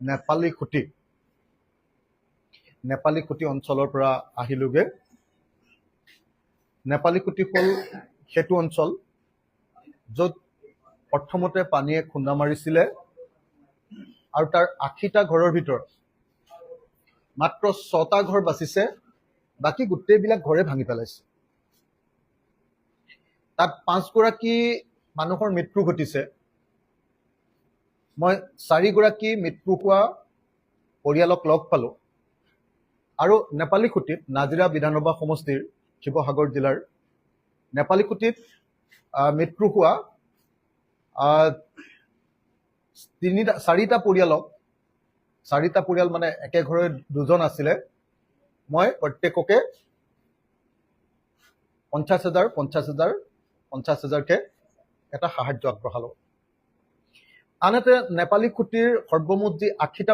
নেপালী খুটি অঞ্চলৰ পৰা আহিলোগে। নেপালী খুটি হ'ল সেইটো অঞ্চল য'ত প্ৰথমতে পানীয়ে খুন্দা মাৰিছিলে আৰু তাৰ ৮০টা ঘৰৰ ভিতৰত মাত্ৰ ৬টা ঘৰ বাচিছে, বাকী গোটেইবিলাক ঘৰে ভাঙি পেলাইছে। তাত ৫গৰাকী মানুহৰ মৃত্যু ঘটিছে। মই ৪গৰাকী মৃত্যু হোৱা পৰিয়ালক লগ পালোঁ আৰু নেপালী খুটিত নাজিৰা বিধানসভা সমষ্টিৰ শিৱসাগৰ জিলাৰ নেপালী খুটিত মৃত্যু হোৱা ৪টা পৰিয়াল মানে একে ঘৰে দুজন আছিলে। মই প্ৰত্যেককে ৫০,০০০কে এটা সাহায্য আগবঢ়ালোঁ। আনহাতে নেপালী খুটিৰ সৰ্বমুঠ যি ৮০টা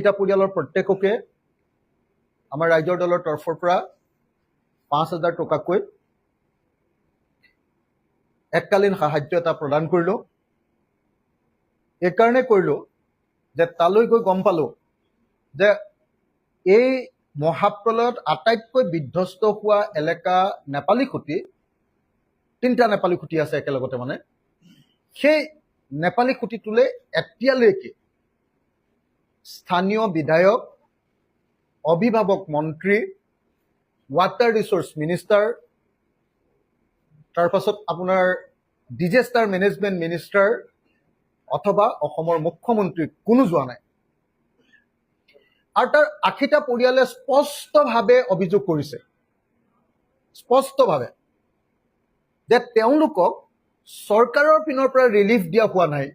পৰিয়ালৰ প্ৰত্যেককে আমাৰ ৰাইজৰ দলৰ তৰফৰ পৰা ৫,০০০ টকাকৈ এককালীন সাহায্য এটা প্ৰদান কৰিলোঁ। এইকাৰণে কৰিলোঁ যে তালৈ গৈ গম পালোঁ যে এই মহাপ্ৰলয়ত আটাইতকৈ বিধ্বস্ত হোৱা এলেকা নেপালী খুটি, ৩টা নেপালী খুটি আছে একেলগতে। মানে সেই নেপালী খুটিটোলৈ এতিয়ালৈকে স্থানীয় বিধায়ক, অভিভাৱক মন্ত্ৰী, ৱাটাৰ ৰিচোৰ্চ মিনিষ্টাৰ, তাৰপাছত আপোনাৰ ডিজাষ্টাৰ মেনেজমেণ্ট মিনিষ্টাৰ অথবা অসমৰ মুখ্যমন্ত্ৰী কোনো যোৱা নাই। আৰু তাৰ ৮০টা পৰিয়ালে স্পষ্টভাৱে অভিযোগ কৰিছে, স্পষ্টভাৱে, যে তেওঁলোকক চৰকাৰৰ পিনৰ পৰা ৰিলিফ দিয়া হোৱা নাই।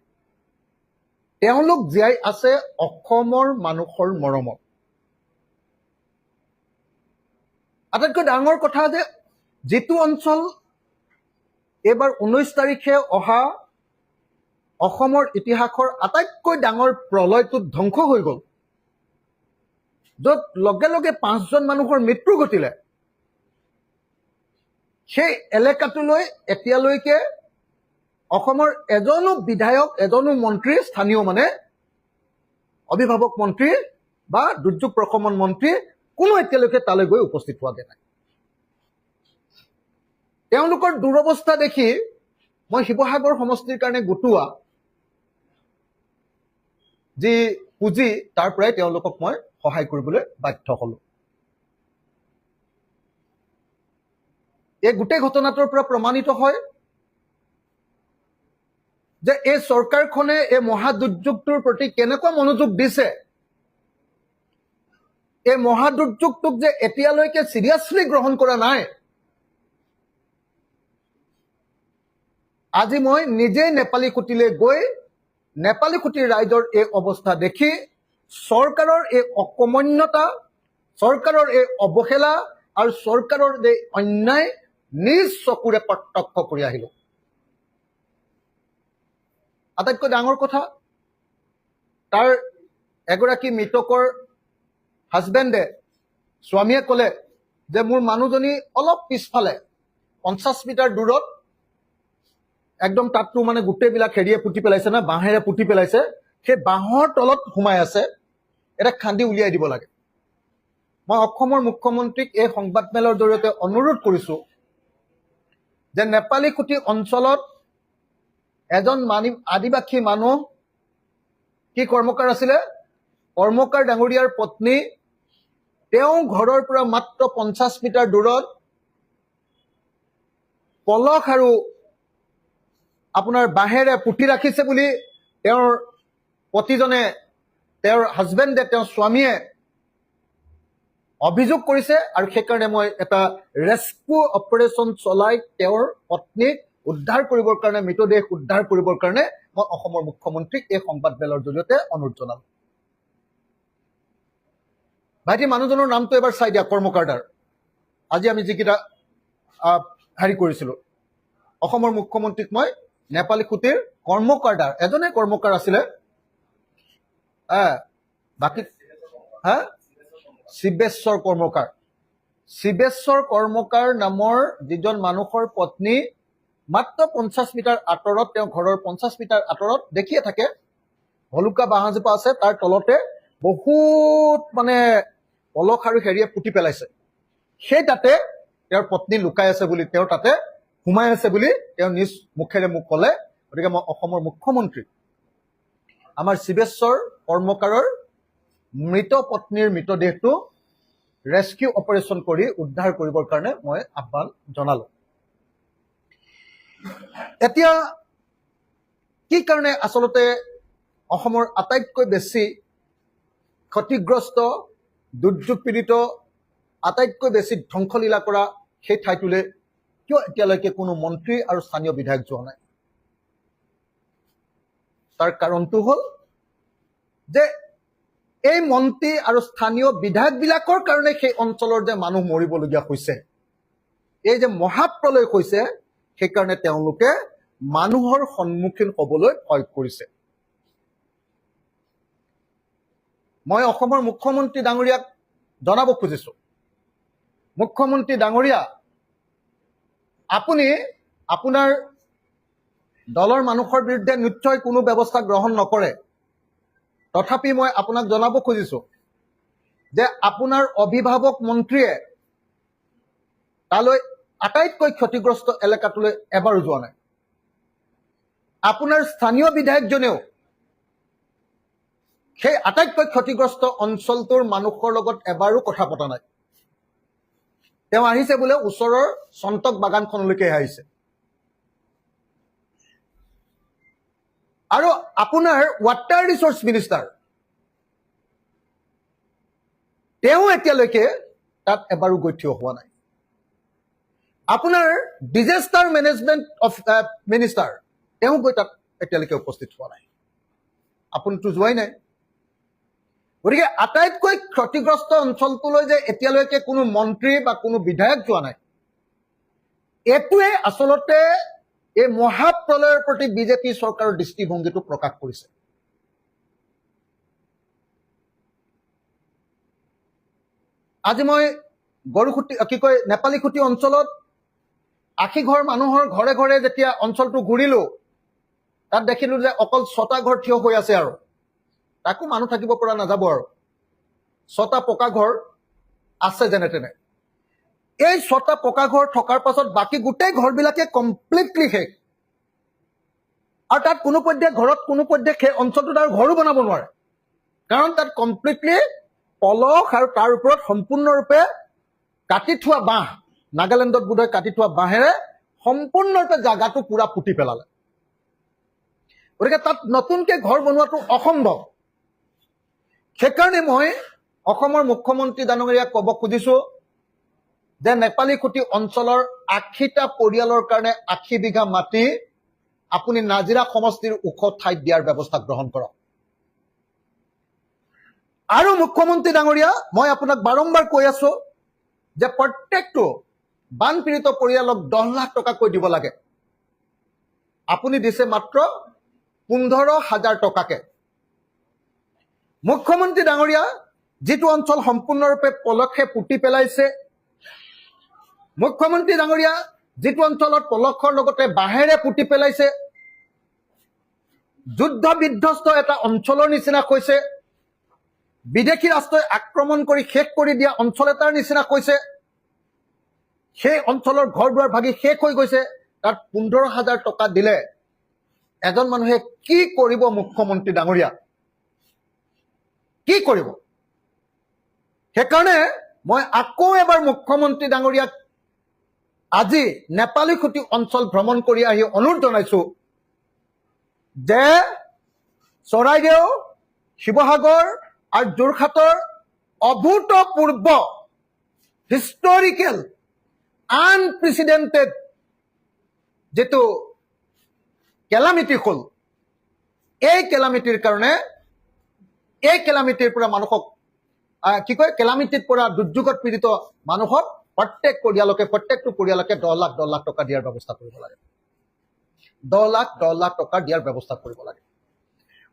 তেওঁলোক জীয়াই আছে অসমৰ মানুহৰ মৰমত। আটাইতকৈ ডাঙৰ কথা যে যিটো অঞ্চল এইবাৰ ১৯ তাৰিখে অহা অসমৰ ইতিহাসৰ আটাইতকৈ ডাঙৰ প্ৰলয়টোত ধ্বংস হৈ গ'ল, য'ত লগে লগে ৫জন মানুহৰ মৃত্যু ঘটিলে, সেই এলেকাটোলৈ এতিয়ালৈকে অসমৰ এজনো বিধায়ক, এজনো মন্ত্ৰী, স্থানীয় মানে অভিভাৱক মন্ত্ৰী বা দুৰ্যোগ প্ৰশমন মন্ত্ৰী কোনো এতিয়ালৈকে তালৈ গৈ উপস্থিত হোৱাগে নাই। তেওঁলোকৰ দুৰৱস্থা দেখি মই শিৱসাগৰ সমষ্টিৰ কাৰণে গোটোৱা যি পুঁজি, তাৰ পৰাই তেওঁলোকক মই সহায় কৰিবলৈ বাধ্য হলোঁ। এই গোটেই ঘটনাটোৰ পৰা প্ৰমাণিত হয় যে এই চৰকাৰখনে এই মহাদুৰ্যোগটোৰ প্ৰতি কেনেকুৱা মনোযোগ দিছে। এই মহাদুৰ্যোগটোক যে এতিয়ালৈকে চিৰিয়াছলি গ্ৰহণ কৰা নাই। আজি মই নিজেই নেপালী খুটিলৈ গৈ নেপালী খুটিৰ ৰাইজৰ এই অৱস্থা দেখি চৰকাৰৰ এই অকমন্যতা, চৰকাৰৰ এই অৱহেলা আৰু চৰকাৰৰ এই অন্যায় নিজ চকুৰে প্ৰত্যক্ষ কৰি আহিলোঁ। আটাইতকৈ ডাঙৰ কথা, তাৰ এগৰাকী মৃতকৰ হাজবেণ্ডে, স্বামীয়ে ক'লে যে মোৰ মানুহজনী অলপ পিছফালে ৫০ মিটাৰ দূৰত, একদম তাততো মানে গোটেইবিলাক হেৰিয়ে পুতি পেলাইছে না, বাঁহেৰে পুতি পেলাইছে, সেই বাঁহৰ তলত সোমাই আছে, এটা খান্দি উলিয়াই দিব লাগে। মই অসমৰ মুখ্যমন্ত্ৰীক এই সংবাদমেলৰ জৰিয়তে অনুৰোধ কৰিছোঁ যে নেপালী খুটি অঞ্চলত এজন আদিবাসী মানুহ, কি কৰ্মকাৰ আছিলে, কৰ্মকাৰ ডাঙৰীয়াৰ পত্নী, তেওঁ ঘৰৰ পৰা মাত্ৰ ৫০ মিটাৰ দূৰত পলস আৰু আপোনাৰ বাঁহেৰে পুতি ৰাখিছে বুলি তেওঁৰ পতিজনে, তেওঁৰ হাজবেণ্ডে, তেওঁৰ স্বামীয়ে অভিযোগ কৰিছে। আৰু সেইকাৰণে মই এটা ৰেস্কিউ অপাৰেশ্যন চলাই তেওঁৰ পত্নীক উদ্ধাৰ কৰিবৰ কাৰণে, মৃতদেহ উদ্ধাৰ কৰিবৰ কাৰণে মই অসমৰ মুখ্যমন্ত্ৰীক এই সংবাদমেলৰ জৰিয়তে অনুৰোধ জনালোঁ। ভাইটি মানুহজনৰ নামটো এবাৰ চাই দিয়া, কৰ্মকাৰদাৰ। আজি আমি যিকেইটা হেৰি কৰিছিলোঁ, অসমৰ মুখ্যমন্ত্ৰীক মই নেপালী খুটিৰ কৰ্মকাৰদাৰ, এজনে কৰ্মকাৰ আছিলে, বাকী শিৱেশ্বৰ কৰ্মকাৰ, শিৱেশ্বৰ কৰ্মকাৰ নামৰ যিজন মানুহৰ পত্নী মাত্ৰ ৫০ মিটাৰ আঁতৰত, তেওঁ ঘৰৰ ৫০ মিটাৰ আঁতৰত দেখিয়ে থাকে, ভলুকা বাঁহজোপা আছে, তাৰ তলতে বহুত মানে পলস আৰু হেৰিয়ে পুতি পেলাইছে। সেই তাতে তেওঁৰ পত্নী লুকাই আছে বুলি, তেওঁ তাতে সোমাই আছে বুলি তেওঁ নিজ মুখেৰে মোক ক'লে। গতিকে মই অসমৰ মুখ্যমন্ত্ৰী আমাৰ শিৱেশ্বৰ কৰ্মকাৰৰ মৃত পত্নীৰ মৃতদেহটো ৰেস্কিউ অপাৰেশ্যন কৰি উদ্ধাৰ কৰিবৰ কাৰণে মই আহ্বান জনালো। এতিয়া কি কাৰণে আচলতে অসমৰ আটাইতকৈ বেছি ক্ষতিগ্ৰস্ত, দুৰ্যোগ পীড়িত, আটাইতকৈ বেছি ধ্বংসলীলা কৰা সেই ঠাইটোলৈ কিয় এতিয়ালৈকে কোনো মন্ত্ৰী আৰু স্থানীয় বিধায়ক যোৱা নাই? তাৰ কাৰণটো হ'ল যে এই মন্ত্ৰী আৰু স্থানীয় বিধায়কবিলাকৰ কাৰণে সেই অঞ্চলৰ যে মানুহ মৰিবলগীয়া হৈছে, এই যে মহাপ্ৰলয় হৈছে, সেইকাৰণে তেওঁলোকে মানুহৰ সন্মুখীন হ'বলৈ ভয় কৰিছে। মই অসমৰ মুখ্যমন্ত্ৰী ডাঙৰীয়াক জনাব খুজিছো, মুখ্যমন্ত্ৰী ডাঙৰীয়া, আপুনি আপোনাৰ দলৰ মানুহৰ বিৰুদ্ধে নিশ্চয় কোনো ব্যৱস্থা গ্ৰহণ নকৰে। তথাপি মই আপোনাক জনাব খুজিছো যে আপোনাৰ অভিভাৱক মন্ত্ৰীয়ে তালৈ আটাইতকৈ ক্ষতিগ্ৰস্ত এলেকাটোলৈ এবাৰো যোৱা নাই। আপোনাৰ স্থানীয় বিধায়কজনেও সেই আটাইতকৈ ক্ষতিগ্ৰস্ত অঞ্চলটোৰ মানুহৰ লগত এবাৰো কথা পতা নাই। তেওঁ আহিছে বোলে ওচৰৰ চন্তক বাগানখনলৈকে আহিছে। আৰু আপোনাৰ ৱাটাৰ ৰিচোৰ্চ মিনিষ্টাৰ, তেওঁ এতিয়ালৈকে তাত এবাৰো গৈ থিয় হোৱা নাই। আপোনাৰ ডিজাষ্টাৰ মেনেজমেণ্ট অফ মিনিষ্টাৰ, তেওঁ গৈ তাত এতিয়ালৈকে উপস্থিত হোৱা নাই। আপুনিতো যোৱাই নাই। গতিকে আটাইতকৈ ক্ষতিগ্ৰস্ত অঞ্চলটোলৈ যে এতিয়ালৈকে কোনো মন্ত্ৰী বা কোনো বিধায়ক যোৱা নাই, এইটোৱে আচলতে এই মহাপ্ৰলয়ৰ প্ৰতি বিজেপি চৰকাৰৰ দৃষ্টিভংগীটো প্ৰকাশ কৰিছে। আজি মই নেপালীখুটি অঞ্চলত 80 ঘৰ মানুহৰ ঘৰে ঘৰে যেতিয়া অঞ্চলটো ঘূৰিলো, তাত দেখিলো যে অকল 6টা ঘৰ থিয় হৈ আছে, আৰু তাকো মানুহ থাকিব পৰা নাযাব, আৰু 6টা পকা ঘৰ আছে যেনে তেনে। এই 6টা পকা ঘৰ থকাৰ পাছত বাকী গোটেই ঘৰবিলাকে কমপ্লিটলি শেষ। আৰু তাত কোনো পধ্যে সেই অঞ্চলটোত আৰু ঘৰো বনাব নোৱাৰে, কাৰণ তাত কমপ্লিটলি পলস আৰু তাৰ ওপৰত সম্পূৰ্ণৰূপে কাটি থোৱা বাঁহ, নাগালেণ্ডত বোধহয় কাটি থোৱা বাঁহেৰে সম্পূৰ্ণৰূপে জাগাটো পুৰা পুতি পেলালে। গতিকে তাত নতুনকৈ ঘৰ বনোৱাটো অসম্ভৱ। সেইকাৰণে মই অসমৰ মুখ্যমন্ত্ৰী ডাঙৰীয়াক ক'ব খুজিছো যে নেপালীখুটি অঞ্চলৰ 80টা পৰিয়ালৰ কাৰণে 80 বিঘা মাটি আপুনি নাজিৰা সমষ্টিৰ ওখ ঠাইত দিয়াৰ ব্যৱস্থা গ্ৰহণ কৰক। আৰু মুখ্যমন্ত্ৰী ডাঙৰীয়া, মই আপোনাক বাৰম্বাৰ কৈ আছো যে প্ৰত্যেকটো বানপীড়িত পৰিয়ালক 10 লাখ টকাকৈ দিব লাগে। আপুনি দিছে মাত্ৰ 15,000 টকাকে। মুখ্যমন্ত্ৰী ডাঙৰীয়া, যিটো অঞ্চল সম্পূৰ্ণৰূপে পলসে পুতি পেলাইছে, মুখ্যমন্ত্ৰী ডাঙৰীয়া, যিটো অঞ্চলত পলসৰ লগতে বাঁহেৰে পুতি পেলাইছে, যুদ্ধ বিধ্বস্ত এটা অঞ্চলৰ নিচিনা কৈছে, বিদেশী ৰাষ্ট্ৰই আক্ৰমণ কৰি শেষ কৰি দিয়া অঞ্চল এটাৰ নিচিনা কৈছে, সেই অঞ্চলৰ ঘৰ দুৱাৰ ভাগি শেষ হৈ গৈছে, তাত 15,000 টকা দিলে এজন মানুহে কি কৰিব? মুখ্যমন্ত্ৰী ডাঙৰীয়া কি কৰিব? সেইকাৰণে মই আকৌ এবাৰ মুখ্যমন্ত্ৰী ডাঙৰীয়াক আজি নেপালীখুটি অঞ্চল ভ্ৰমণ কৰি আহি অনুৰোধ জনাইছো যে চৰাইদেউ, শিৱসাগৰ আৰু যোৰহাটৰ অভূতপূৰ্ব হিষ্টৰিকেল আনপ্ৰেচিডেণ্টেড যেটো কেলামিটি হ'ল, এই কেলামিটিৰ কাৰণে, এই কেলামিটিৰ পৰা মানুহক কেলামিটিত পৰা দুৰ্যোগত পীড়িত মানুহক প্ৰত্যেকটো পৰিয়ালকে 10 লাখ টকা দিয়াৰ ব্যৱস্থা কৰিব লাগে। 10 লাখ টকা দিয়াৰ ব্যৱস্থা কৰিব লাগে।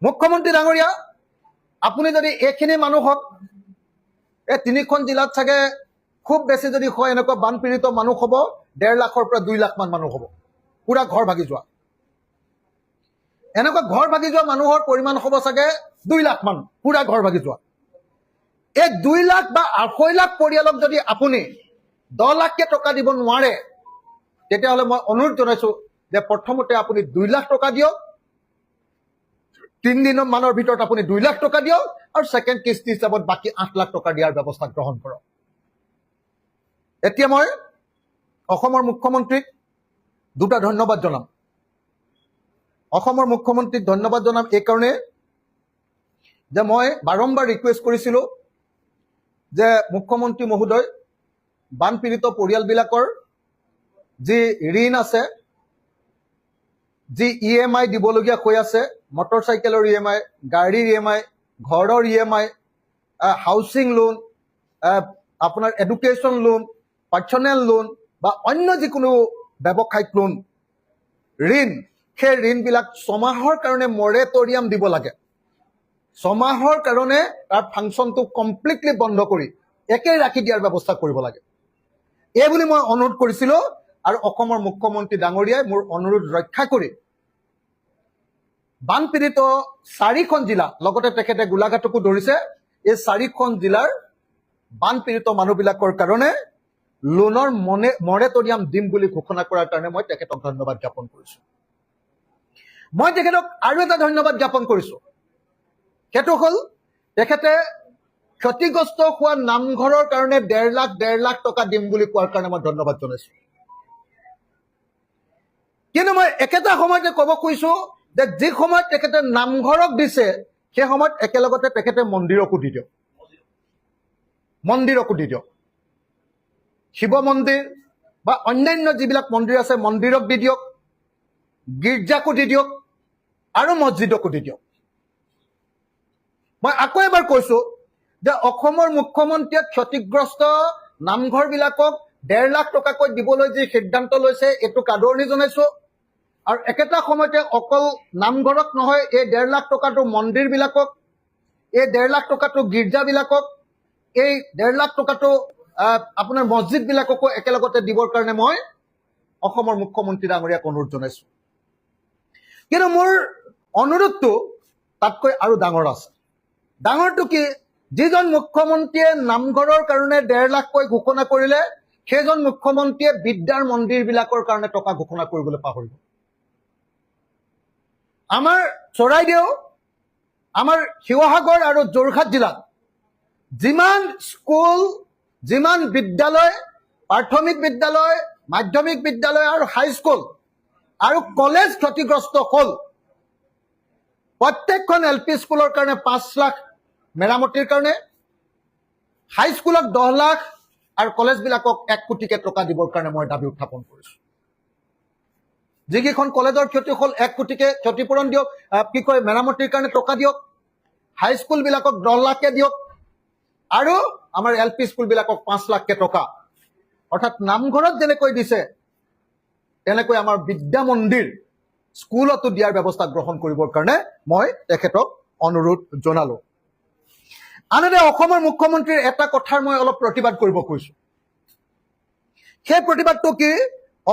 মুখ্যমন্ত্ৰী ডাঙৰীয়া, আপুনি যদি এইখিনি মানুহক, এই 3খন জিলাত চাগে খুব বেছি যদি হয় এনেকুৱা বানপীড়িত মানুহ হ'ব 1.5 লাখৰ পৰা 2 লাখ মান মানুহ হ'ব, পুৰা ঘৰ ভাগি যোৱা। এনেকুৱা ঘৰ ভাগি যোৱা মানুহৰ পৰিমাণ হ'ব চাগে 2 লাখ মান পুৰা ঘৰ ভাগি যোৱা এই 2 লাখ বা 2.5 লাখ পৰিয়ালক যদি আপুনি 10 লাখকে টকা দিব নোৱাৰে তেতিয়াহ'লে মই অনুৰোধ জনাইছো যে প্ৰথমতে আপুনি 2 লাখ টকা দিয়ক 3 দিন মানৰ ভিতৰত আপুনি 2 লাখ টকা দিয়ক আৰু সেকেন্ড কিস্তি হিচাপত বাকি 8 লাখ টকা দিয়াৰ ব্যৱস্থা গ্ৰহণ কৰক এতিয়া মই অসমৰ মুখ্যমন্ত্ৰীক দুটা ধন্যবাদ জনাম অসমৰ মুখ্যমন্ত্ৰীক ধন্যবাদ জনাম এই কাৰণে যে মই বাৰম্বাৰ ৰিকুৱেষ্ট কৰিছিলো যে মুখ্যমন্ত্ৰী মহোদয় বানপীড়িত পৰিয়ালবিলাকৰ যি ঋণ আছে যি EMI দিবলগীয়া হৈ আছে মটৰচাইকেলৰ EMI গাড়ীৰ EMI ঘৰৰ EMI হাউচিং লোন আপোনাৰ এডুকেশ্যন লোন পাৰ্চনেল লোন বা অন্য যিকোনো ব্যৱসায়িক লোন ঋণ সেই ঋণবিলাক 6 মাহৰ কাৰণে মৰেটৰিয়াম দিব লাগে 6 মাহৰ কাৰণে তাৰ ফাংচনটো কমপ্লিটলি বন্ধ কৰি একে ৰাখি দিয়াৰ ব্যৱস্থা কৰিব লাগে এই বুলি মই অনুৰোধ কৰিছিলো আৰু অসমৰ মুখ্যমন্ত্ৰী ডাঙৰীয়াই মোৰ অনুৰোধ ৰক্ষা কৰি বানপীড়িত 4খন জিলা লগতে তেখেতে গোলাঘাটকো ধৰিছে এই 4খন জিলাৰ বানপীড়িত মানুহবিলাকৰ কাৰণে লোনৰ মৰেটৰিয়াম দিম বুলি ঘোষণা কৰাৰ কাৰণে মই তেখেতক ধন্যবাদ জ্ঞাপন কৰিছো মই তেখেতক আৰু এটা ধন্যবাদ জ্ঞাপন কৰিছো সেইটো হ'ল তেখেতে ক্ষতিগ্ৰস্ত হোৱা নামঘৰৰ কাৰণে 1.5 লাখ টকা দিম বুলি কোৱাৰ কাৰণে মই ধন্যবাদ জনাইছো কিন্তু মই একেটা সময়তে ক'ব খুজিছো যে যি সময়ত তেখেতে নামঘৰক দিছে সেই সময়ত একেলগতে তেখেতে মন্দিৰকো দি দিয়ক শিৱ মন্দিৰ বা অন্যান্য যিবিলাক মন্দিৰ আছে মন্দিৰক দি দিয়ক গীৰ্জাকো দি দিয়ক আৰু মছজিদকো দি দিয়ক মই আকৌ এবাৰ কৈছো যে অসমৰ মুখ্যমন্ত্ৰীয়ে ক্ষতিগ্ৰস্ত নামঘৰবিলাকক 1.5 লাখ টকাকৈ দিবলৈ যি সিদ্ধান্ত লৈছে এইটো আদৰণি জনাইছো আৰু একেটা সময়তে অকল নামঘৰক নহয় এই 1.5 লাখ টকাটো মন্দিৰবিলাকক এই 1.5 লাখ টকাটো গীৰ্জাবিলাকক এই 1.5 লাখ টকাটো আপোনাৰ মছজিদবিলাককো একেলগতে দিবৰ কাৰণে মই অসমৰ মুখ্যমন্ত্ৰী ডাঙৰীয়াক অনুৰোধ জনাইছো কিন্তু মোৰ অনুৰোধটো তাতকৈ আৰু ডাঙৰ আছে ডাঙৰটো কি যিজন মুখ্যমন্ত্ৰীয়ে নামঘৰৰ কাৰণে 1.5 লাখকৈ ঘোষণা কৰিলে সেইজন মুখ্যমন্ত্ৰীয়ে বিদ্যাৰ মন্দিৰবিলাকৰ কাৰণে টকা ঘোষণা কৰিবলৈ পাহৰিব আমাৰ চৰাইদেউ আমাৰ শিৱসাগৰ আৰু যোৰহাট জিলাত যিমান স্কুল যিমান বিদ্যালয় প্ৰাথমিক বিদ্যালয় মাধ্যমিক বিদ্যালয় আৰু হাইস্কুল আৰু কলেজ ক্ষতিগ্ৰস্ত হ'ল প্ৰত্যেকখন LP স্কুলৰ কাৰণে 5 লাখ মেৰামতিৰ কাৰণে হাইস্কুলত 10 লাখ আৰু কলেজবিলাকক 1 কোটিকে টকা দিবৰ কাৰণে মই দাবী উত্থাপন কৰিছো যিকেইখন কলেজৰ ক্ষতি হ'ল 1 কোটিকে ক্ষতিপূৰণ দিয়ক কি কয় মেৰামতিৰ কাৰণে টকা দিয়ক হাইস্কুলবিলাকক 10 লাখকে দিয়ক আৰু আমাৰ LP স্কুলবিলাকক 5 লাখকে টকা অৰ্থাৎ নামঘৰত যেনেকৈ দিছে তেনেকৈ আমাৰ বিদ্যা মন্দিৰ স্কুলতো দিয়াৰ ব্যৱস্থা গ্ৰহণ কৰিবৰ কাৰণে মই তেখেতক অনুৰোধ জনালো আনহাতে অসমৰ মুখ্যমন্ত্ৰীৰ এটা কথাৰ মই অলপ প্ৰতিবাদ কৰিব কৈছো সেই প্ৰতিবাদটো কি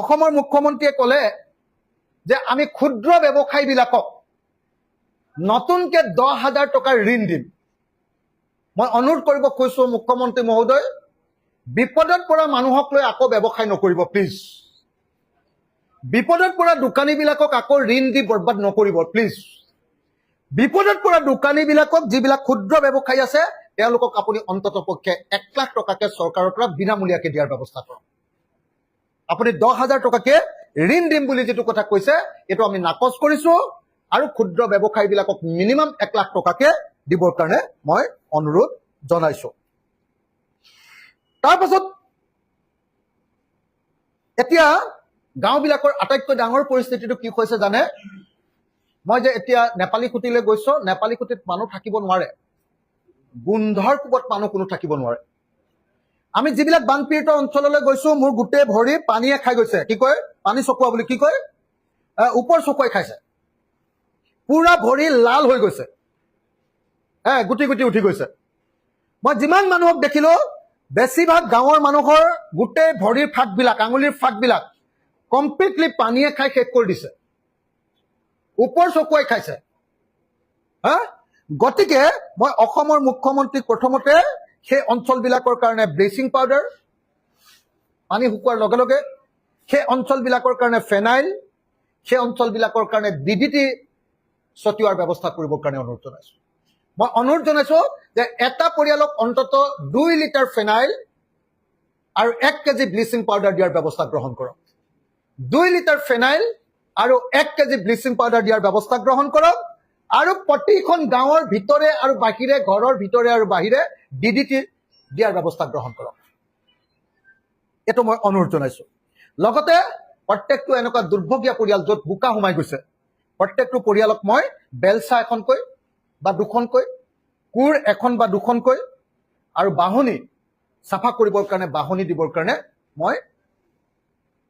অসমৰ মুখ্যমন্ত্ৰীয়ে ক'লে যে আমি ক্ষুদ্ৰ ব্যৱসায়ীবিলাকক নতুনকে 10,000 টকাৰ ঋণ দিম মই অনুৰোধ কৰিব কৈছো মুখ্যমন্ত্ৰী মহোদয় বিপদত পৰা মানুহক লৈ আকৌ ব্যৱসায় নকৰিব প্লিজ বিপদত পৰা দোকানীবিলাকক আকৌ ঋণ দি বৰবাদ নকৰিব প্লিজ বিপদত পৰা দোকানীবিলাকক যিবিলাক ক্ষুদ্ৰ ব্যৱসায়ী আছে তেওঁলোকক আপুনি অন্ততপক্ষে 1 লাখ টকাকে চৰকাৰৰ পৰা বিনামূলীয়াকৈ দিয়াৰ ব্যৱস্থা কৰক আপুনি 10,000 টকাকে ঋণ দিম বুলি যেটো কথা কৈছে এটো আমি নাকচ কৰিছো আৰু ক্ষুদ্ৰ ব্যৱসায়ীবিলাকক মিনিমাম 1 লাখ টকাকে দিবৰ কাৰণে মই অনুৰোধ জনাইছো তাৰপাছত এতিয়া গাঁওবিলাকৰ আটাইতকৈ ডাঙৰ পৰিস্থিতিটো কি হৈছে জানে মই যে এতিয়া নেপালী খুঁটিলৈ গৈছো নেপালী খুঁটিত মানুহ থাকিব নোৱাৰে গোন্ধৰ কোবত মানুহ কোনো থাকিব নোৱাৰে আমি যিবিলাক বানপীড়িত অঞ্চললৈ গৈছো মোৰ গোটেই ভৰি পানীয়ে খাই গৈছে কি কয় পানী চকুৱা বুলি কি কয় ওপৰ চকুৱাই খাইছে পুৰা ভৰি লাল হৈ গৈছে গুটি গুটি উঠি গৈছে মই যিমান মানুহক দেখিলো বেছিভাগ গাঁৱৰ মানুহৰ গোটেই ভৰিৰ ফাটবিলাক আঙুলিৰ ফাটবিলাক কমপ্লিটলি পানীয়ে খাই শেষ কৰি দিছে ওপৰ চকুৱাই খাইছে হা গতিকে মই অসমৰ মুখ্যমন্ত্ৰীক প্ৰথমতে সেই অঞ্চলবিলাকৰ কাৰণে ব্লিচিং পাউডাৰ পানী শুকোৱাৰ লগে লগে সেই অঞ্চলবিলাকৰ কাৰণে ফেনাইল সেই অঞ্চলবিলাকৰ কাৰণে DDT ছটিওৱাৰ ব্যৱস্থা কৰিবৰ কাৰণে অনুৰোধ জনাইছো মই অনুৰোধ জনাইছো যে এটা পৰিয়ালক অন্ততঃ 2 লিটাৰ ফেনাইল আৰু 1 কেজি ব্লিচিং পাউডাৰ দিয়াৰ ব্যৱস্থা গ্ৰহণ কৰক 2 লিটাৰ ফেনাইল আৰু 1 কেজি ব্লিচিং পাউডাৰ দিয়াৰ ব্যৱস্থা গ্ৰহণ কৰক আৰু প্ৰতিখন গাঁৱৰ ভিতৰে আৰু বাহিৰে ঘৰৰ ভিতৰে আৰু বাহিৰে DDT দিয়াৰ ব্যৱস্থা গ্ৰহণ কৰক এটো মই অনুৰোধ জনাইছো লগতে প্ৰত্যেকটো এনেকুৱা দুৰ্ভগীয়া পৰিয়াল য'ত বোকা সোমাই গৈছে প্ৰত্যেকটো পৰিয়ালক মই বেলচা এখনকৈ বা দুখনকৈ কুৰ এখন বা দুখনকৈ আৰু বাহনি চাফা কৰিবৰ কাৰণে বাহনি দিবৰ কাৰণে মই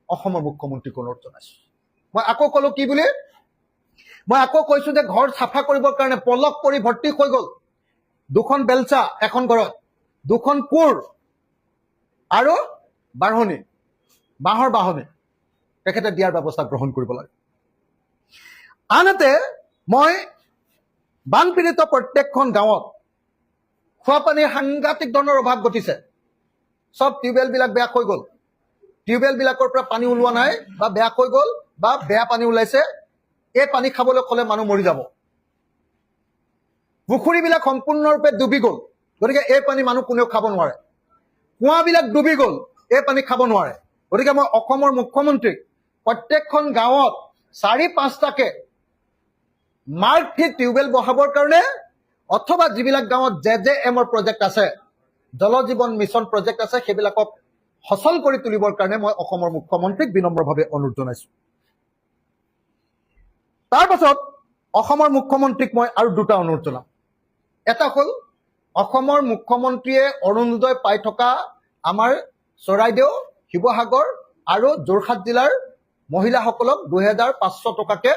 অসমৰ মুখ্যমন্ত্ৰীক অনুৰোধ জনাইছো মই আকৌ কলো কি বুলি মই আকৌ কৈছো যে ঘৰ চাফা কৰিবৰ কাৰণে পলক পৰি ভৰ্তি হৈ গ'ল দুখন বেলচা এখন ঘৰত দুখন কুৰ আৰু বাহনি বাঁহৰ বাহনি তেখেতে দিয়াৰ ব্যৱস্থা গ্ৰহণ কৰিব লাগে আনহাতে মই বানপীড়িত প্ৰত্যেকখন গাঁৱত খোৱাপানীৰ সাংঘাতিক ধৰণৰ অভাৱ ঘটিছে সব টিউবৱেলবিলাক বেয়া হৈ গ'ল টিউবৱেলবিলাকৰ পৰা পানী ওলোৱা নাই বা বেয়া হৈ গ'ল বা বেয়া পানী ওলাইছে এই পানী খাবলৈ ক'লে মানুহ মৰি যাব পুখুৰীবিলাক সম্পূৰ্ণৰূপে ডুবি গ'ল গতিকে এই পানী মানুহ কোনেও খাব নোৱাৰে কুঁৱাবিলাক ডুবি গ'ল এই পানী খাব নোৱাৰে গতিকে মই অসমৰ মুখ্যমন্ত্ৰীক প্ৰত্যেকখন গাঁৱত 4-5টাকে মাৰ্কফিট টিউবৱেল বহাবৰ কাৰণে অথবা যিবিলাক গাঁৱত JJMৰ প্ৰজেক্ট আছে জল জীৱন মিছন প্ৰজেক্ট আছে সেইবিলাকক সচল কৰি তুলিবৰ কাৰণে মই অসমৰ মুখ্যমন্ত্ৰীক বিনম্ৰভাৱে অনুৰোধ জনাইছো তাৰ পাছত অসমৰ মুখ্যমন্ত্ৰীক মই আৰু দুটা অনুৰোধ জনাম এটা হ'ল অসমৰ মুখ্যমন্ত্ৰীয়ে অৰুণোদয় পাই থকা আমাৰ চৰাইদেউ শিৱসাগৰ আৰু যোৰহাট জিলাৰ মহিলাসকলক 2500 টকাকে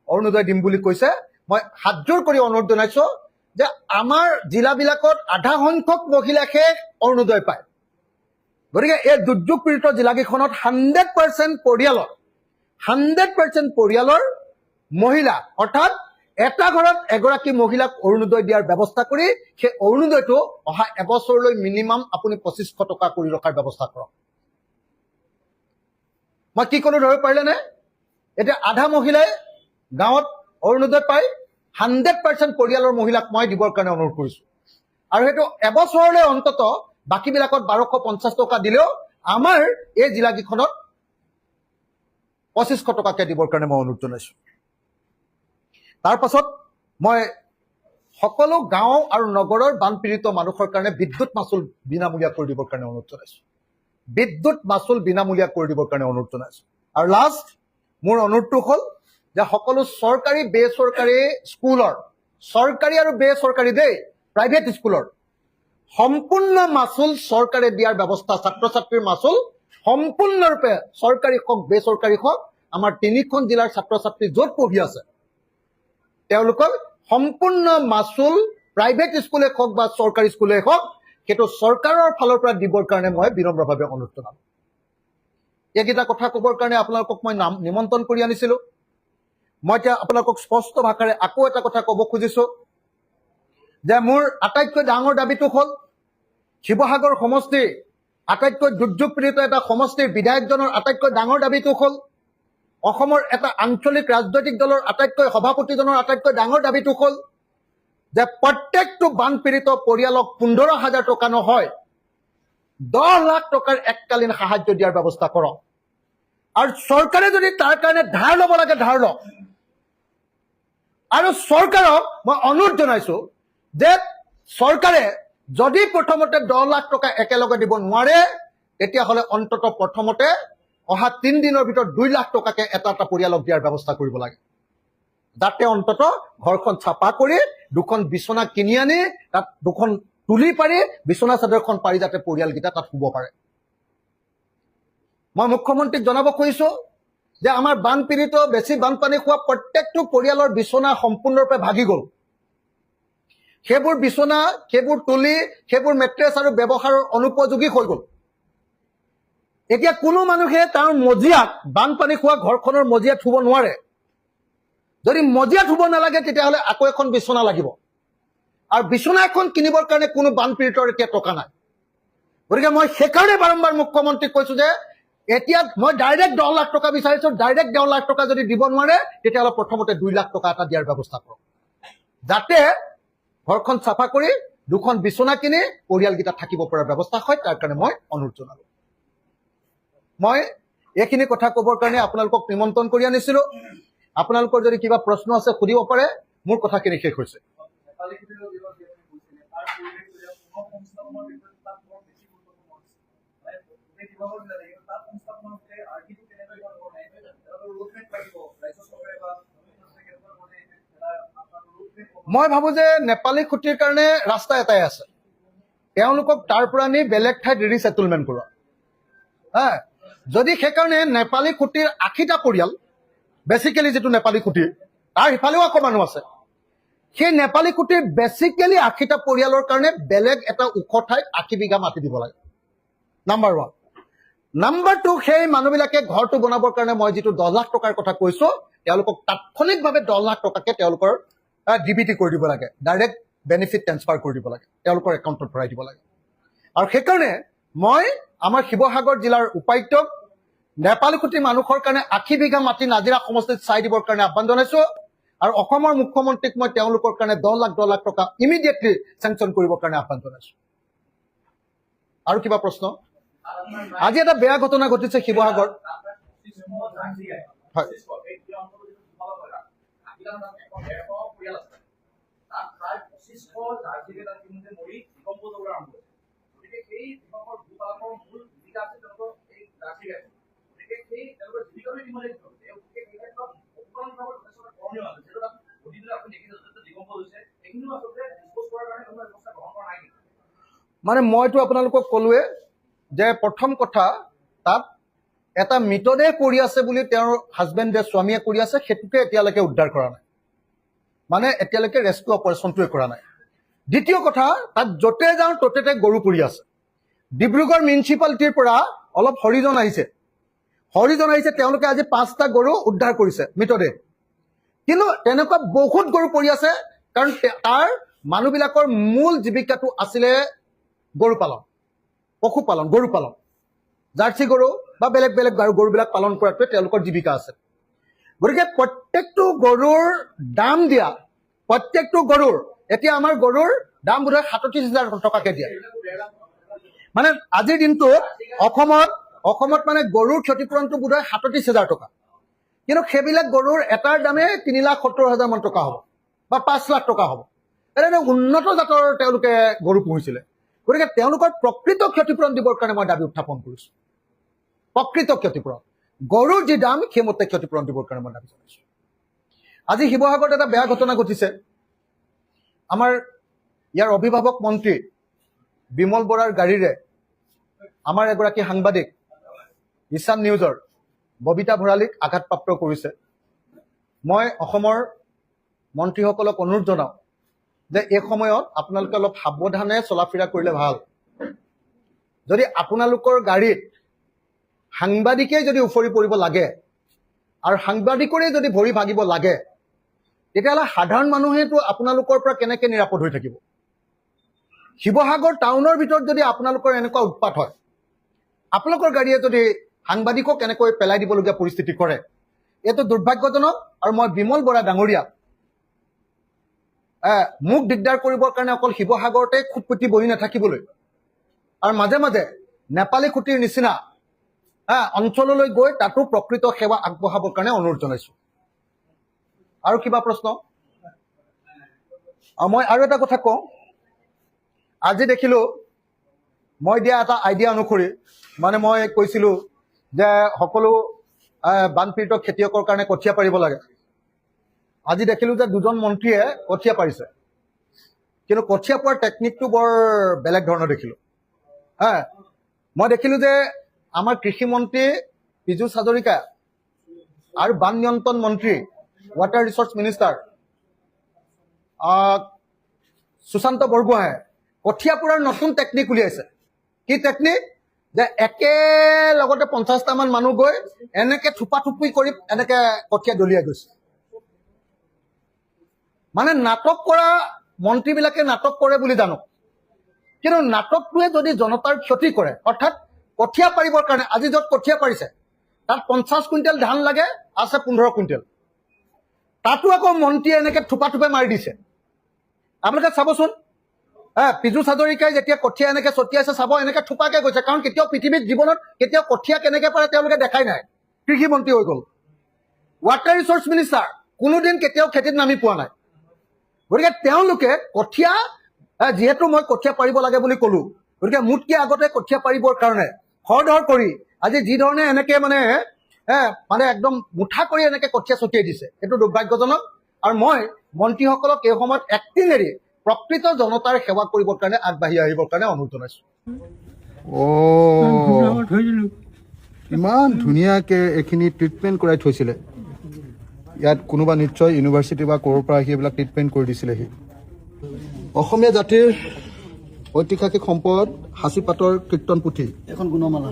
অৰুণোদয় দিম বুলি কৈছে মই হাতজোৰ কৰি অনুৰোধ জনাইছো যে আমাৰ জিলাবিলাকত আধা সংখ্যক মহিলাকে অৰুণোদয় পায় গতিকে এই দুৰ্যোগ পীড়িত জিলাকেইখনত 100% পৰিয়ালৰ মহিলা অৰ্থাৎ এটা ঘৰত এগৰাকী মহিলাক অৰুণোদয় দিয়াৰ ব্যৱস্থা কৰি সেই অৰুণোদয়টো অহা এবছৰলৈ মিনিমাম আপুনি 2500 টকা কৰি ৰখাৰ ব্যৱস্থা কৰক মই কি কলো ধৰিব পাৰিলেনে এতিয়া আধা মহিলাই গাঁৱত অৰুণোদয় পাই 100% পৰিয়ালৰ মহিলাক মই দিবৰ কাৰণে অনুৰোধ কৰিছো আৰু সেইটো এবছৰলৈ অন্তত বাকিবিলাকত 1250 টকা দিলেও আমাৰ এই জিলাকেইখনত 2500 টকাকে দিবৰ কাৰণে মই অনুৰোধ জনাইছো তাৰ পাছত মই সকলো গাঁও আৰু নগৰৰ বানপীড়িত মানুহৰ কাৰণে বিদ্যুৎ মাচুল বিনামূলীয়া কৰি দিবৰ কাৰণে অনুৰোধ জনাইছো বিদ্যুৎ মাচুল বিনামূলীয়া কৰি দিবৰ কাৰণে অনুৰোধ জনাইছো আৰু লাষ্ট মোৰ অনুৰোধটো হ'ল যে সকলো চৰকাৰী বেচৰকাৰী স্কুলৰ চৰকাৰী আৰু বেচৰকাৰী দেই প্ৰাইভেট স্কুলৰ সম্পূৰ্ণ মাচুল চৰকাৰে দিয়াৰ ব্যৱস্থা ছাত্ৰ ছাত্ৰীৰ মাচুল সম্পূৰ্ণৰূপে চৰকাৰী হওক বেচৰকাৰী হওক আমাৰ তিনিখন জিলাৰ ছাত্ৰ ছাত্ৰী য'ত পঢ়ি আছে তেওঁলোকক সম্পূৰ্ণ মাচুল প্ৰাইভেট স্কুলে হওক বা চৰকাৰী স্কুলে হওক সেইটো চৰকাৰৰ ফালৰ পৰা দিবৰ কাৰণে মই বিনম্ৰভাৱে অনুৰোধ জনাম এইকেইটা কথা ক'বৰ কাৰণে আপোনালোকক মই নিমন্ত্ৰণ কৰি আনিছিলো মই এতিয়া আপোনালোকক স্পষ্ট ভাষাৰে আকৌ এটা কথা ক'ব খুজিছো যে মোৰ আটাইতকৈ ডাঙৰ দাবীটো হ'ল শিৱসাগৰ সমষ্টিৰ আটাইতকৈ দুৰ্যোগ পীড়িত এটা সমষ্টিৰ বিধায়কজনৰ আটাইতকৈ ডাঙৰ দাবীটো হ'ল অসমৰ এটা আঞ্চলিক ৰাজনৈতিক দলৰ আটাইতকৈ সভাপতিজনৰ আটাইতকৈ ডাঙৰ দাবীটো হ'ল যে প্ৰত্যেকটো বানপীড়িত পৰিয়ালক 15,000 টকা নহয় 10 লাখ টকাৰ এককালীন সাহায্য দিয়াৰ ব্যৱস্থা কৰক আৰু চৰকাৰে যদি তাৰ কাৰণে ধাৰ ল'ব লাগে ধাৰ লওক আৰু চৰকাৰক মই অনুৰোধ জনাইছো যে চৰকাৰে যদি প্ৰথমতে 10 লাখ টকা একেলগে দিব নোৱাৰে তেতিয়াহ'লে অন্তত প্ৰথমতে অহা 3 দিনৰ ভিতৰত 2 লাখ টকাকে এটা পৰিয়ালক দিয়াৰ ব্যৱস্থা কৰিব লাগে যাতে অন্তত ঘৰখন চাপা কৰি দুখন বিছনা কিনি আনি তাত দুখন তুলি পাৰি বিছনা চাদৰখন পাৰি যাতে পৰিয়ালকেইটা তাত শুব পাৰে মই মুখ্যমন্ত্ৰীক জনাব খুজিছো যে আমাৰ বানপীড়িত বেছি বানপানী খোৱা প্ৰত্যেকটো পৰিয়ালৰ বিছনা সম্পূৰ্ণৰূপে ভাগি গ'ল সেইবোৰ বিছনা সেইবোৰ তুলি সেইবোৰ মেট্ৰেছ আৰু ব্যৱহাৰৰ অনুপযোগী হৈ গ'ল এতিয়া কোনো মানুহে তাৰ মজিয়াত বানপানী খোৱা ঘৰখনৰ মজিয়াত শুব নোৱাৰে যদি মজিয়াত শুব নালাগে তেতিয়াহ'লে আকৌ এখন বিচনা লাগিব আৰু বিচনা এখন কিনিবৰ কাৰণে কোনো বানপীড়িতৰ এতিয়া টকা নাই গতিকে মই সেইকাৰণে বাৰম্বাৰ মুখ্যমন্ত্ৰীক কৈছো যে এতিয়া মই ডাইৰেক্ট 10 লাখ টকা বিচাৰিছো ডাইৰেক্ট 10 লাখ টকা যদি দিব নোৱাৰে তেতিয়াহ'লে প্ৰথমতে 2 লাখ টকা এটা দিয়াৰ ব্যৱস্থা কৰক যাতে ঘৰখন চাফা কৰি দুখন বিচনা কিনি পৰিয়ালকেইটা থাকিব পৰাৰ ব্যৱস্থা হয় তাৰ কাৰণে মই অনুৰোধ জনালো মই এইখিনি কথা ক'বৰ কাৰণে আপোনালোকক নিমন্ত্ৰণ কৰি আনিছিলো আপোনালোকৰ যদি কিবা প্ৰশ্ন আছে সুধিব পাৰে মোৰ কথাখিনি শেষ হৈছে মই ভাবো যে নেপালী খুঁটিৰ কাৰণে ৰাস্তা এটাই আছে তেওঁলোকক তাৰ পৰা নি বেলেগ ঠাইত ৰিছেটেলমেণ্ট কৰোৱা যদি সেইকাৰণে নেপালী খুঁটিৰ 80টা পৰিয়াল বেচিকেলি যেটো নেপালী খুঁটি তাৰ ইফালেও আকৌ মানুহ আছে সেই নেপালী খুঁটিৰ বেচিকেলি 80টা পৰিয়ালৰ কাৰণে বেলেগ এটা ওখ ঠাইত 80 বিঘা মাটি দিব লাগে নাম্বাৰ 1 নাম্বাৰ 2 সেই মানুহবিলাকে ঘৰটো বনাবৰ কাৰণে মই যেটো 10 লাখ টকাৰ কথা কৈছো তেওঁলোকক তাৎক্ষণিকভাৱে 10 লাখ টকাকে তেওঁলোকৰ ডিবিটি কৰি দিব লাগে ডাইৰেক্ট বেনিফিট ট্ৰান্সফাৰ কৰি দিব লাগে তেওঁলোকৰ একাউণ্টত ভৰাই দিব লাগে আৰু সেইকাৰণে মই আমাৰ শিৱসাগৰ জিলাৰ উপায়ুক্তক নেপালী খুঁটি মানুহৰ কাৰণে 80 বিঘা মাটি নাজিৰা সমষ্টিত চাই দিবৰ কাৰণে আহ্বান জনাইছো আৰু অসমৰ মুখ্যমন্ত্ৰীক মই তেওঁলোকৰ কাৰণে 10 লাখ টকা ইমিডিয়েটলি চেংচন কৰিবৰ কাৰণে আহ্বান জনাইছো আৰু কিবা প্ৰশ্ন আজি এটা বেয়া ঘটনা ঘটিছে শিৱসাগৰ হয় মানে মইতো আপোনালোকক ক'লোৱে যে প্ৰথম কথা তাত এটা মৃতদেহ কৰি আছে বুলি তেওঁৰ হাজবেণ্ডে স্বামীয়ে কৰি আছে সেতুকে এতিয়ালৈকে উদ্ধাৰ কৰা নাই মানে এতিয়ালৈকে ৰেস্কিউ অপাৰেশ্যনটোৱে কৰা নাই দ্বিতীয় কথা তাত য'তে যাওঁ ত'তে গৰু পৰি আছে ডিব্ৰুগড় মিউনিচিপালিটিৰ পৰা অলপ হৰিজন আহিছে তেওঁলোকে আজি 5টা গৰু উদ্ধাৰ কৰিছে মৃতদেহ কিন্তু তেনেকুৱা বহুত গৰু পৰি আছে কাৰণ তাৰ মানুহবিলাকৰ মূল জীৱিকাটো আছিলে গৰু পালন পশুপালন গৰু পালন জাৰ্চি গৰু বা বেলেগ বেলেগ গৰুবিলাক পালন কৰাটোৱে তেওঁলোকৰ জীৱিকা আছে গতিকে প্ৰত্যেকটো গৰুৰ দাম দিয়া প্ৰত্যেকটো গৰুৰ এতিয়া আমাৰ গৰুৰ দাম বোধহয় 37,000 টকাকে দিয়ে মানে আজিৰ দিনটোত অসমত মানে গৰুৰ ক্ষতিপূৰণটো বোধহয় 37,000 টকা কিন্তু সেইবিলাক গৰুৰ এটাৰ দামে 3,70,000 মান টকা হ'ব বা 5 লাখ টকা হ'ব এনে উন্নত জাতৰ তেওঁলোকে গৰু পুহিছিলে গতিকে তেওঁলোকৰ প্ৰকৃত ক্ষতিপূৰণ দিবৰ কাৰণে মই দাবী উত্থাপন কৰিছো প্ৰকৃত ক্ষতিপূৰণ গৰুৰ যি দাম সেইমতে ক্ষতিপূৰণ দিবৰ কাৰণে মই দাবী জনাইছো আজি শিৱসাগৰত এটা বেয়া ঘটনা ঘটিছে আমাৰ ইয়াৰ অভিভাৱক মন্ত্ৰী বিমল বৰাৰ গাড়ীৰে আমাৰ এগৰাকী সাংবাদিক ঈশান নিউজৰ ববিতা ভৰালীক আঘাতপ্ৰাপ্ত কৰিছে মই অসমৰ মন্ত্ৰীসকলক অনুৰোধ জনাওঁ যে এই সময়ত আপোনালোকে অলপ সাৱধানে চলাফিৰা কৰিলে ভাল যদি আপোনালোকৰ গাড়ীত সাংবাদিকে যদি উফৰি পৰিব লাগে আৰু সাংবাদিকৰে যদি ভৰি ভাগিব লাগে তেতিয়াহ'লে সাধাৰণ মানুহেতো আপোনালোকৰ পৰা কেনেকৈ নিৰাপদ হৈ থাকিব শিৱসাগৰ টাউনৰ ভিতৰত যদি আপোনালোকৰ এনেকুৱা উৎপাত হয় আপোনালোকৰ গাড়ীয়ে যদি সাংবাদিকক এনেকৈ পেলাই দিবলগীয়া পৰিস্থিতি কৰে এইটো দুৰ্ভাগ্যজনক আৰু মই বিমল বৰা ডাঙৰীয়া মোক দিগদাৰ কৰিবৰ কাৰণে অকল শিৱসাগৰতে খুটপুটি বহি নাথাকিবলৈ আৰু মাজে মাজে নেপালী খুঁটিৰ নিচিনা অঞ্চললৈ গৈ তাতো প্ৰকৃত সেৱা আগবঢ়াবৰ কাৰণে অনুৰোধ জনাইছো আৰু কিবা প্ৰশ্ন মই আৰু এটা কথা কওঁ আজি দেখিলো মই দিয়া এটা আইডিয়া অনুসৰি মানে মই কৈছিলো যে সকলো বানপীড়িত খেতিয়কৰ কাৰণে কঠীয়া পাৰিব লাগে আজি দেখিলো যে দুজন মন্ত্ৰীয়ে কঠীয়া পাৰিছে কিন্তু কঠীয়া পোৱাৰ টেকনিকটো বৰ বেলেগ ধৰণৰ দেখিলো মই দেখিলো যে আমাৰ কৃষি মন্ত্ৰী পীযুষ হাজৰিকা আৰু বান নিয়ন্ত্ৰণ মন্ত্ৰী ৱাটাৰ ৰিচোৰ্চ মিনিষ্টাৰ সুশান্ত বৰগোহাঁয়ে কঠীয়া পৰাৰ নতুন টেকনিক উলিয়াইছে কি টেকনিক যে একেলগতে 50টা মান মানুহ গৈ এনেকে থোপা থুপি কৰি এনেকে কঠীয়া দলিয়াই গৈছে মানে নাটক কৰা মন্ত্ৰীবিলাকে নাটক কৰে বুলি জানো, কিন্তু নাটকটোৱে যদি জনতাৰ ক্ষতি কৰে, অৰ্থাৎ কঠীয়া পাৰিবৰ কাৰণে আজি য'ত কঠীয়া পাৰিছে তাত 50 কুইণ্টেল ধান লাগে, আছে 15 কুইণ্টেল, তাতো আকৌ মন্ত্ৰীয়ে এনেকৈ থোপা মাৰি দিছে। আপোনালোকে চাবচোন, পীযুষ হাজৰিকাই যেতিয়া কঠীয়া এনেকৈ ছটিয়াইছে চাব, এনেকৈ থোপাকৈ গৈছে, কাৰণ কেতিয়াও পৃথিৱীত জীৱনত কেতিয়াও কঠীয়া কেনেকৈ পাৰে তেওঁলোকে দেখাই নাই। কৃষি মন্ত্ৰী হৈ গ'ল, ৱাটাৰ ৰিচোৰ্চ মিনিষ্টাৰ, কোনোদিন কেতিয়াও খেতিত নামি পোৱা নাই। গতিকে তেওঁলোকে কঠীয়া, যিহেতু মই কঠীয়া পাৰিব লাগে বুলি ক'লো, গতিকে মোতকৈ আগতে কঠীয়া পাৰিবৰ কাৰণে খৰধৰ কৰি আজি যি ধৰণে এনেকৈ মানে একদম মুঠা কৰি এনেকৈ কঠীয়া ছটিয়াই দিছে, এইটো দুৰ্ভাগ্যজনক। আৰু মই মন্ত্ৰীসকলক এই সময়ত এক্টিং এৰি প্ৰকৃত জনতাৰ সেৱা কৰিবৰ কাৰণে আগবাঢ়ি আহিবৰ কাৰণে অনুৰোধ জনাইছোঁ। ইমান ধুনীয়াকৈ এইখিনি ট্ৰিটমেণ্ট কৰাই থৈছিলে। ইয়াত কোনোবা নিশ্চয় ইউনিভাৰ্চিটি বা ক'ৰ পৰা আহি এইবিলাক ট্ৰিটমেণ্ট কৰি দিছিলেহি। অসমীয়া জাতিৰ ঐতিহাসিক সম্পদ সাঁচিপাতৰ কীৰ্তন পুথি এখন গুণমালা।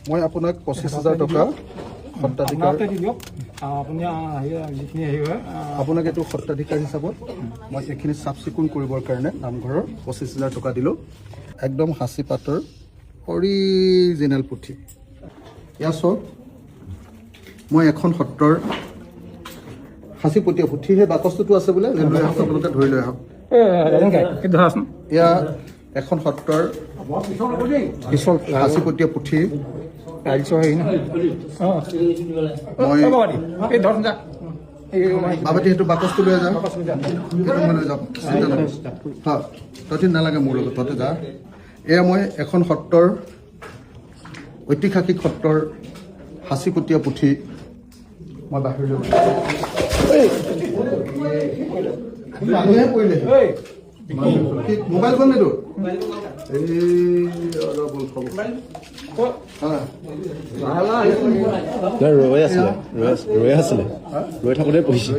মই আপোনাক 25,000 টকা সত্ৰাধিকাৰ, আপোনাক এইটো সত্ৰাধিকাৰ হিচাপত মই এইখিনি চাফ চিকুণ কৰিবৰ কাৰণে নামঘৰৰ 25,000 টকা দিলোঁ। একদম সাঁচিপাতৰ অৰিজিনেল পুথি। ইয়াৰ চাওক, মই এখন সত্ৰৰ সাঁচিপতীয়া পুথি, সেই বাকচটোতো আছে বোলে, লৈ আহক, আপোনালোকে ধৰি লৈ আহক। এয়া এখন সত্ৰৰ সাঁচিপতীয়া পুথি। বাবাটি সেইটো বাকচটো লৈ যাওক, সেইটো মই লৈ যাওক, চিন্তা নকৰোঁ। হয়, তহঁতি নালাগে মোৰ লগত, তহঁতে যা। এয়া মই এখন সত্ৰৰ ঐতিহাসিক সত্ৰৰ সাঁচিপতীয়া পুথি মই বাহিৰলৈ মানুহে পৰিলে মোবাইল ফোন নিদো ৰৈ আছিলে ৰৈ থাকোঁতে পঢ়িছে।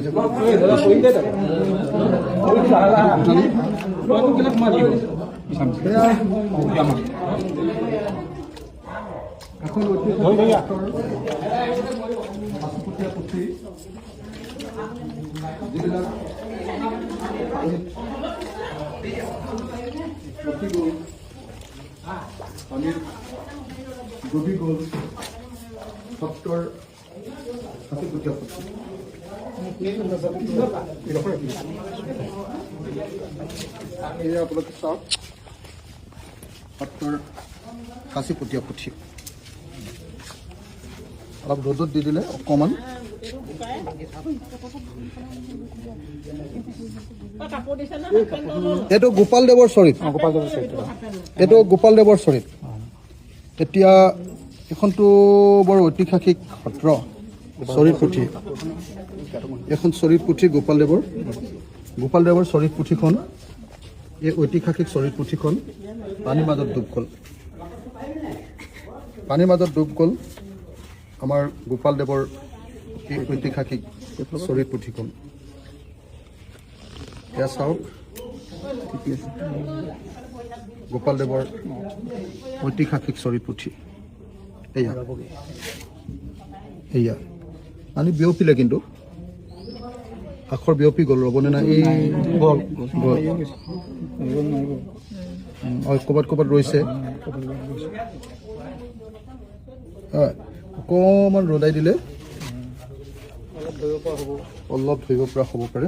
সত্ৰৰ সাঁচিপতীয়া পুথি। এয়া আপোনালোকে চাওক, সত্ৰৰ সাঁচিপতীয়া পুথি। অলপ ৰ'দত দি দিলে অকণমান এইটো গোপালদেৱৰ চৰিত, এইটো গোপালদেৱৰ চৰিত। এতিয়া এইখনতো বৰ ঐতিহাসিক সত্ৰ, চৰিত পুথি। এখন চৰিত পুথি গোপালদেৱৰ চৰিত পুথিখন, এই ঐতিহাসিক চৰিত পুথিখন পানীৰ মাজত ডুব গ'ল। আমাৰ গোপালদেৱৰ এই ঐতিহাসিক চৰিত পুথিখন। এয়া চাওক, গোপালদেৱৰ ঐতিহাসিক চৰিত পুথি। এয়া পানী বিয়পিলে, কিন্তু আখৰ বিয়পি গ'ল, ৰ'বনে নাই? এই ক'ৰবাত ৰৈছে। অকণমান ৰ'দাই দিলে অলপ ধৰিব পৰা হ'ব পাৰে।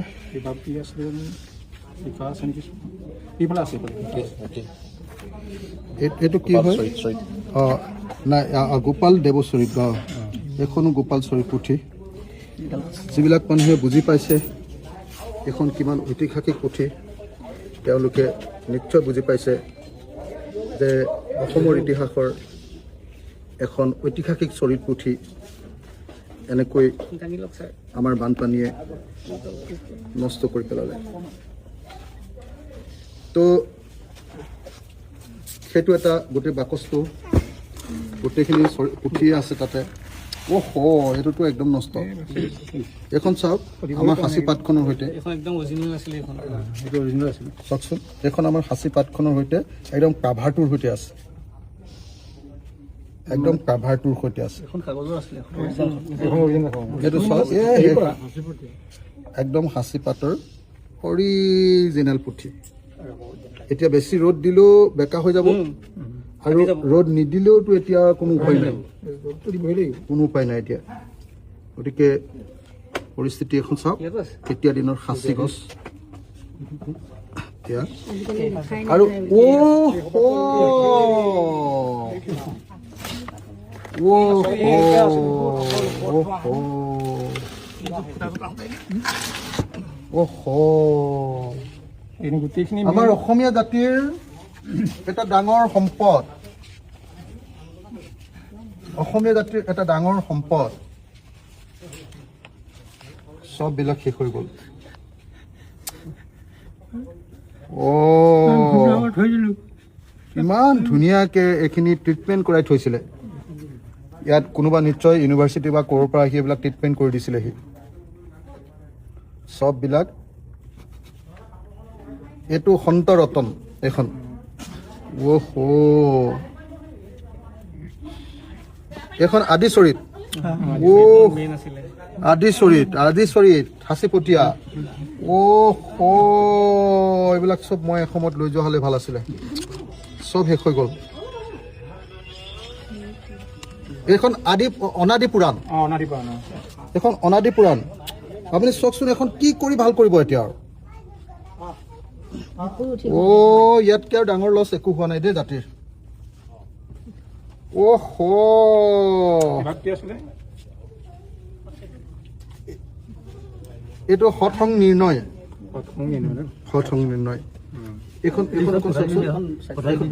এইটো কি হয়? নাই, গোপাল দেৱৰ চৰিত। এইখনো গোপাল চৰিত পুথি। যিবিলাক মানুহে বুজি পাইছে এইখন কিমান ঐতিহাসিক পুথি, তেওঁলোকে নিশ্চয় বুজি পাইছে যে অসমৰ ইতিহাসৰ এখন ঐতিহাসিক চৰিত পুথি এনেকৈ আমাৰ বানপানীয়ে নষ্ট কৰি পেলালে। তো সেইটো এটা গোটেই বাকচটো গোটেইখিনি পুথিয়ে আছে তাতে। এইটোতো একদম নষ্ট। এইখন চাওক, আমাৰ সাঁচিপাতখনৰ সৈতে চাওকচোন, এইখন আমাৰ সাঁচিপাতখনৰ সৈতে একদম কাভাৰটোৰ সৈতে আছে, একদম কাভাৰটোৰ সৈতে আছে। এইটো চাওক, একদম সাঁচিপাতৰ অৰিজিনেল পুথি এতিয়া বেছি ৰ'দ দিলেও বেকা হৈ যাব আৰু ৰ'দ নিদিলেওতো এতিয়া কোনো উপায় নাই কোনো উপায় নাই এতিয়া গতিকে পৰিস্থিতি এখন চাওক তেতিয়া দিনৰ সাঁচি গছ এতিয়া আৰু আমাৰ অসমীয়া জাতিৰ এটা ডাঙৰ সম্পদ অসমীয়া জাতিৰ এটা ডাঙৰ সম্পদ চববিলাক শেষ হৈ গ'ল ইমান ধুনীয়াকে এইখিনি ট্ৰিটমেণ্ট কৰাই থৈছিলে ইয়াত কোনোবা নিশ্চয় ইউনিভাৰ্চিটি বা ক'ৰ পৰা আহি এইবিলাক ট্ৰিটমেণ্ট কৰি দিছিলেহি চববিলাক এইটো সন্ত ৰতন এখন এখন আদিচৰিত আদিচৰিত হাঁচিপতীয়া এইবিলাক চব মই এসময়ত লৈ যোৱা হ'লে ভাল আছিলে চব শেষ হৈ গ'ল এইখন অনাদি পুৰাণ এখন অনাদি পুৰাণ আপুনি চাওকচোন এখন কি কৰি ভাল কৰিব এতিয়া ইয়াতকে আৰু ডাঙৰ লছ একো হোৱা নাই দেই জাতিৰ এইটো সৎসং নিৰ্ণয় এইখন চাওকচোন